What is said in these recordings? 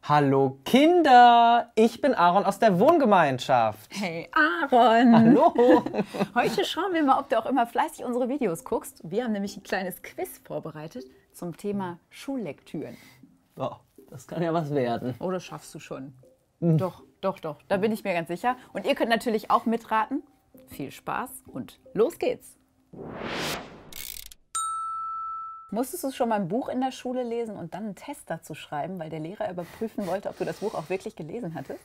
Hallo Kinder, ich bin Aaron aus der Wohngemeinschaft. Hey Aaron! Hallo! Heute schauen wir mal, ob du auch immer fleißig unsere Videos guckst. Wir haben nämlich ein kleines Quiz vorbereitet zum Thema Schullektüren. Oh, das kann ja was werden. Oh, das schaffst du schon. Doch, da bin ich mir ganz sicher. Und ihr könnt natürlich auch mitraten. Viel Spaß und los geht's! Musstest du schon mal ein Buch in der Schule lesen und dann einen Test dazu schreiben, weil der Lehrer überprüfen wollte, ob du das Buch auch wirklich gelesen hattest?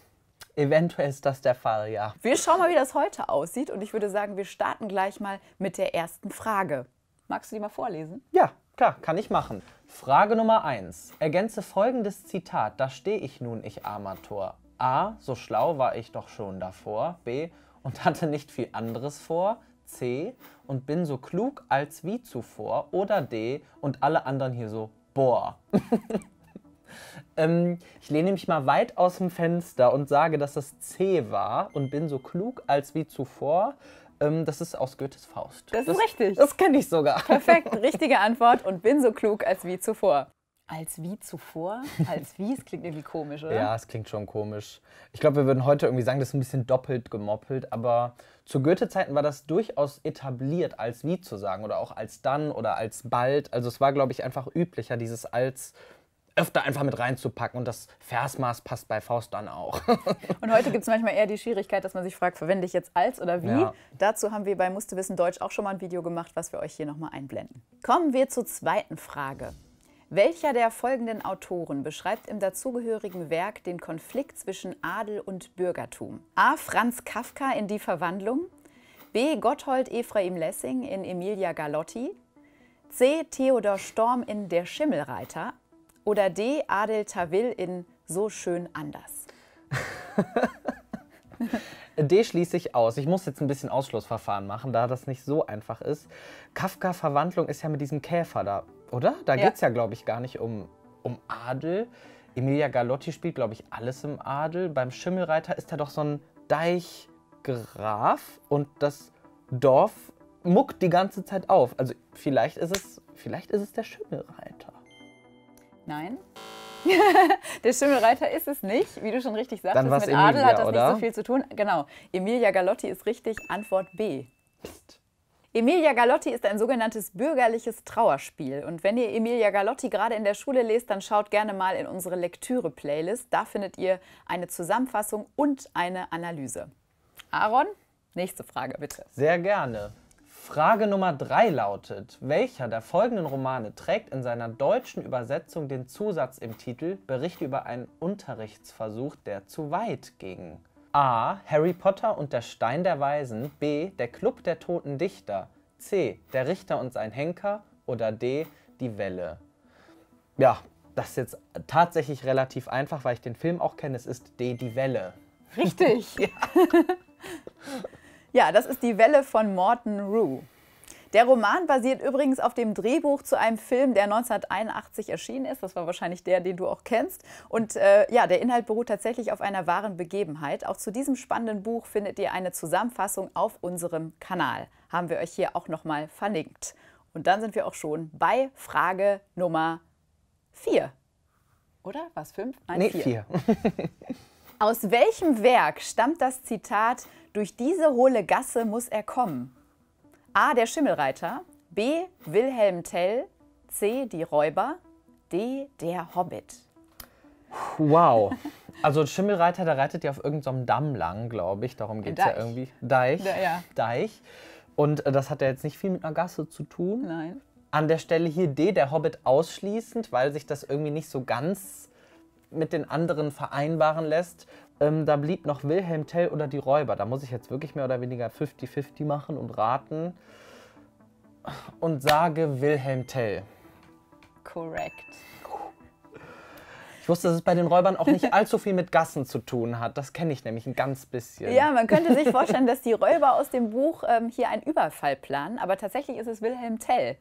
Eventuell ist das der Fall, ja. Wir schauen mal, wie das heute aussieht und ich würde sagen, wir starten gleich mal mit der ersten Frage. Magst du die mal vorlesen? Ja, klar, kann ich machen. Frage Nummer 1. Ergänze folgendes Zitat, da stehe ich nun, ich armer Tor. A, so schlau war ich doch schon davor. B, und hatte nicht viel anderes vor. C, und bin so klug als wie zuvor. Oder D, und alle anderen hier so, boah. Ich lehne mich mal weit aus dem Fenster und sage, dass das C war und bin so klug als wie zuvor. Das ist aus Goethes Faust. Das ist richtig. Das kenne ich sogar. Perfekt, richtige Antwort und bin so klug als wie zuvor. Als wie zuvor? Als wie? Es klingt irgendwie komisch, oder? Ja, es klingt schon komisch. Ich glaube, wir würden heute irgendwie sagen, das ist ein bisschen doppelt gemoppelt, aber zu Goethe-Zeiten war das durchaus etabliert, als wie zu sagen oder auch als dann oder als bald. Also es war, glaube ich, einfach üblicher, dieses als öfter einfach mit reinzupacken und das Versmaß passt bei Faust dann auch. Und heute gibt es manchmal eher die Schwierigkeit, dass man sich fragt, verwende ich jetzt als oder wie? Ja. Dazu haben wir bei Musste wissen Deutsch auch schon mal ein Video gemacht, was wir euch hier nochmal einblenden. Kommen wir zur zweiten Frage. Welcher der folgenden Autoren beschreibt im dazugehörigen Werk den Konflikt zwischen Adel und Bürgertum? A. Franz Kafka in Die Verwandlung, B. Gotthold Ephraim Lessing in Emilia Galotti, C. Theodor Storm in Der Schimmelreiter oder D. Adel Tawil in So schön anders? D schließe ich aus. Ich muss jetzt ein bisschen Ausschlussverfahren machen, da das nicht so einfach ist. Kafka Verwandlung ist ja mit diesem Käfer da, oder? Da geht es ja, glaube ich, gar nicht um Adel. Emilia Galotti spielt, glaube ich, alles im Adel. Beim Schimmelreiter ist er doch so ein Deichgraf und das Dorf muckt die ganze Zeit auf. Also vielleicht ist es der Schimmelreiter. Nein. Der Schimmelreiter ist es nicht, wie du schon richtig sagst. Dann Mit Emilia, Adel hat das oder? nicht so viel zu tun. Genau, Emilia Galotti ist richtig, Antwort B. Emilia Galotti ist ein sogenanntes bürgerliches Trauerspiel. Und wenn ihr Emilia Galotti gerade in der Schule lest, dann schaut gerne mal in unsere Lektüre-Playlist. Da findet ihr eine Zusammenfassung und eine Analyse. Aaron, nächste Frage bitte. Sehr gerne. Frage Nummer 3 lautet, welcher der folgenden Romane trägt in seiner deutschen Übersetzung den Zusatz im Titel Bericht über einen Unterrichtsversuch, der zu weit ging? A. Harry Potter und der Stein der Weisen, B. Der Club der toten Dichter, C. Der Richter und sein Henker oder D. Die Welle. Ja, das ist jetzt tatsächlich relativ einfach, weil ich den Film auch kenne. Es ist D. Die Welle. Richtig. Ja, das ist Die Welle von Morton Rhue. Der Roman basiert übrigens auf dem Drehbuch zu einem Film, der 1981 erschienen ist. Das war wahrscheinlich der, den du auch kennst. Und ja, der Inhalt beruht tatsächlich auf einer wahren Begebenheit. Auch zu diesem spannenden Buch findet ihr eine Zusammenfassung auf unserem Kanal. Haben wir euch hier auch nochmal verlinkt. Und dann sind wir auch schon bei Frage Nummer 4. Oder? Was, 5? Nein, Nee, 4. 4. Aus welchem Werk stammt das Zitat, durch diese hohle Gasse muss er kommen? A. Der Schimmelreiter, B. Wilhelm Tell, C. Die Räuber, D. Der Hobbit. Wow. Also Schimmelreiter, der reitet ja auf irgendeinem Damm lang, glaube ich. Darum geht es ja Deich. irgendwie. Deich. Ja. Deich. Und das hat ja jetzt nicht viel mit einer Gasse zu tun. Nein. An der Stelle hier D, der Hobbit ausschließend, weil sich das irgendwie nicht so ganz mit den anderen vereinbaren lässt. Da blieb noch Wilhelm Tell oder die Räuber. Da muss ich jetzt wirklich mehr oder weniger 50-50 machen und raten. Und sage Wilhelm Tell. Korrekt. Ich wusste, dass es bei den Räubern auch nicht allzu viel mit Gassen zu tun hat. Das kenne ich nämlich ein ganz bisschen. Ja, man könnte sich vorstellen, dass die Räuber aus dem Buch hier einen Überfall planen. Aber tatsächlich ist es Wilhelm Tell.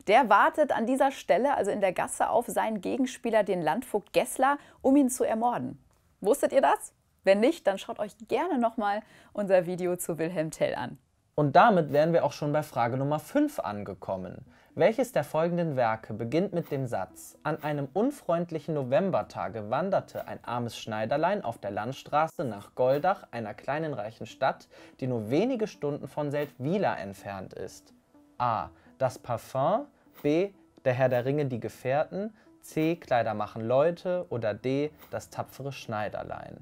Der wartet an dieser Stelle, also in der Gasse, auf seinen Gegenspieler, den Landvogt Gessler, um ihn zu ermorden. Wusstet ihr das? Wenn nicht, dann schaut euch gerne nochmal unser Video zu Wilhelm Tell an. Und damit wären wir auch schon bei Frage Nummer 5 angekommen. Welches der folgenden Werke beginnt mit dem Satz: An einem unfreundlichen Novembertage wanderte ein armes Schneiderlein auf der Landstraße nach Goldach, einer kleinen reichen Stadt, die nur wenige Stunden von Seldwyla entfernt ist? A. Das Parfum, B. Der Herr der Ringe, die Gefährten, C. Kleider machen Leute oder D. Das tapfere Schneiderlein.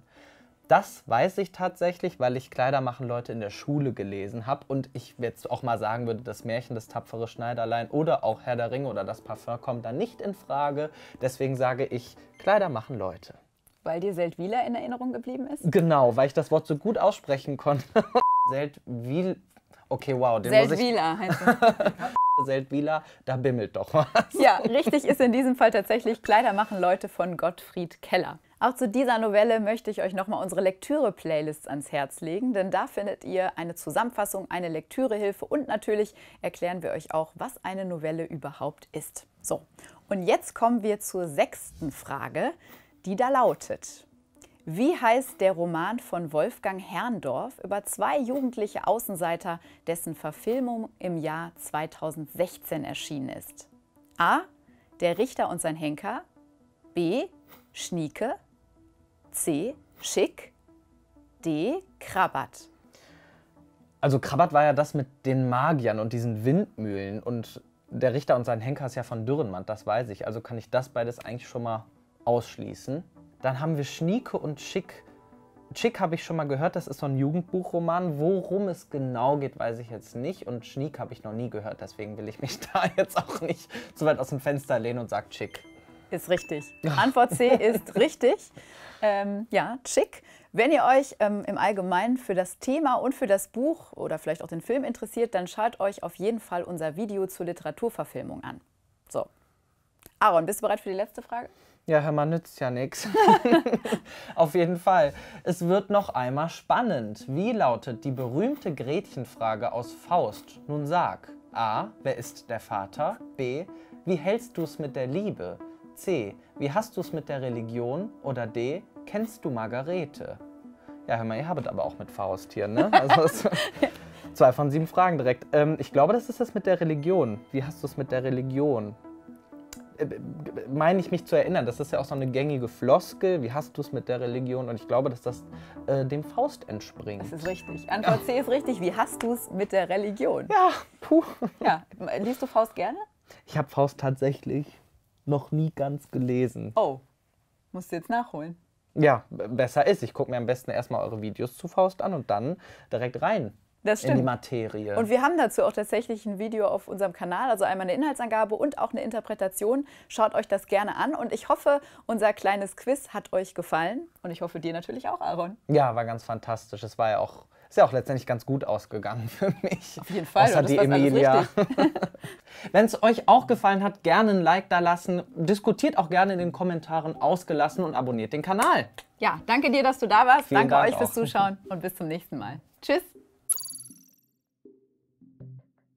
Das weiß ich tatsächlich, weil ich Kleider machen Leute in der Schule gelesen habe und ich jetzt auch mal sagen würde, das Märchen Das tapfere Schneiderlein oder auch Herr der Ringe oder das Parfum kommt da nicht in Frage. Deswegen sage ich Kleider machen Leute. Weil dir Seldwyla in Erinnerung geblieben ist? Genau, weil ich das Wort so gut aussprechen konnte. Seldwyla. Okay, wow. Seldwyla heißt es. Seldwyla, da bimmelt doch was. Ja, richtig ist in diesem Fall tatsächlich Kleider machen Leute von Gottfried Keller. Auch zu dieser Novelle möchte ich euch nochmal unsere Lektüre-Playlists ans Herz legen, denn da findet ihr eine Zusammenfassung, eine Lektürehilfe und natürlich erklären wir euch auch, was eine Novelle überhaupt ist. So, und jetzt kommen wir zur 6. Frage, die da lautet: Wie heißt der Roman von Wolfgang Herrndorff über 2 jugendliche Außenseiter, dessen Verfilmung im Jahr 2016 erschienen ist? A. Der Richter und sein Henker, B. Schnieke, C. Schick, D. Krabat. Also Krabat war ja das mit den Magiern und diesen Windmühlen und der Richter und sein Henker ist ja von Dürrenmatt, das weiß ich. Also kann ich das beides eigentlich schon mal ausschließen. Dann haben wir Schnieke und Schick. Schick habe ich schon mal gehört, das ist so ein Jugendbuchroman. Worum es genau geht, weiß ich jetzt nicht. Und Schnieke habe ich noch nie gehört, deswegen will ich mich da jetzt auch nicht so weit aus dem Fenster lehnen und sage Schick. Ist richtig. Antwort C ist richtig. Ja, Schick. Wenn ihr euch im Allgemeinen für das Thema und für das Buch oder vielleicht auch den Film interessiert, dann schaut euch auf jeden Fall unser Video zur Literaturverfilmung an. So. Aaron, bist du bereit für die letzte Frage? Ja, hör mal, nützt ja nichts. Auf jeden Fall. Es wird noch einmal spannend. Wie lautet die berühmte Gretchenfrage aus Faust? Nun sag. A. Wer ist der Vater? B. Wie hältst du's mit der Liebe? C. Wie hast du's mit der Religion? Oder D. Kennst du Margarete? Ja, hör mal, ihr habt aber auch mit Faust hier, ne? Also 2 von 7 Fragen direkt. Ich glaube, das ist das mit der Religion. Wie hast du's mit der Religion? Meine ich mich zu erinnern, das ist ja auch so eine gängige Floskel. Wie hast du es mit der Religion? Und ich glaube, dass das dem Faust entspringt. Das ist richtig. Antwort C ist richtig. Wie hast du es mit der Religion? Ja, puh. Ja. Liest du Faust gerne? Ich habe Faust tatsächlich noch nie ganz gelesen. Oh, musst du jetzt nachholen. Ja, besser ist. Ich gucke mir am besten erstmal eure Videos zu Faust an und dann direkt rein. Das stimmt. In die Materie. Und wir haben dazu auch tatsächlich ein Video auf unserem Kanal, also einmal eine Inhaltsangabe und auch eine Interpretation. Schaut euch das gerne an und ich hoffe, unser kleines Quiz hat euch gefallen und ich hoffe dir natürlich auch, Aaron. Ja, war ganz fantastisch. Es war ja auch, ist ja auch letztendlich ganz gut ausgegangen für mich. Auf jeden Fall. Außer die Emilia. Wenn es euch auch gefallen hat, gerne ein Like da lassen. Diskutiert auch gerne in den Kommentaren ausgelassen und abonniert den Kanal. Ja, danke dir, dass du da warst. Vielen Danke Dank euch fürs auch. Zuschauen und bis zum nächsten Mal. Tschüss.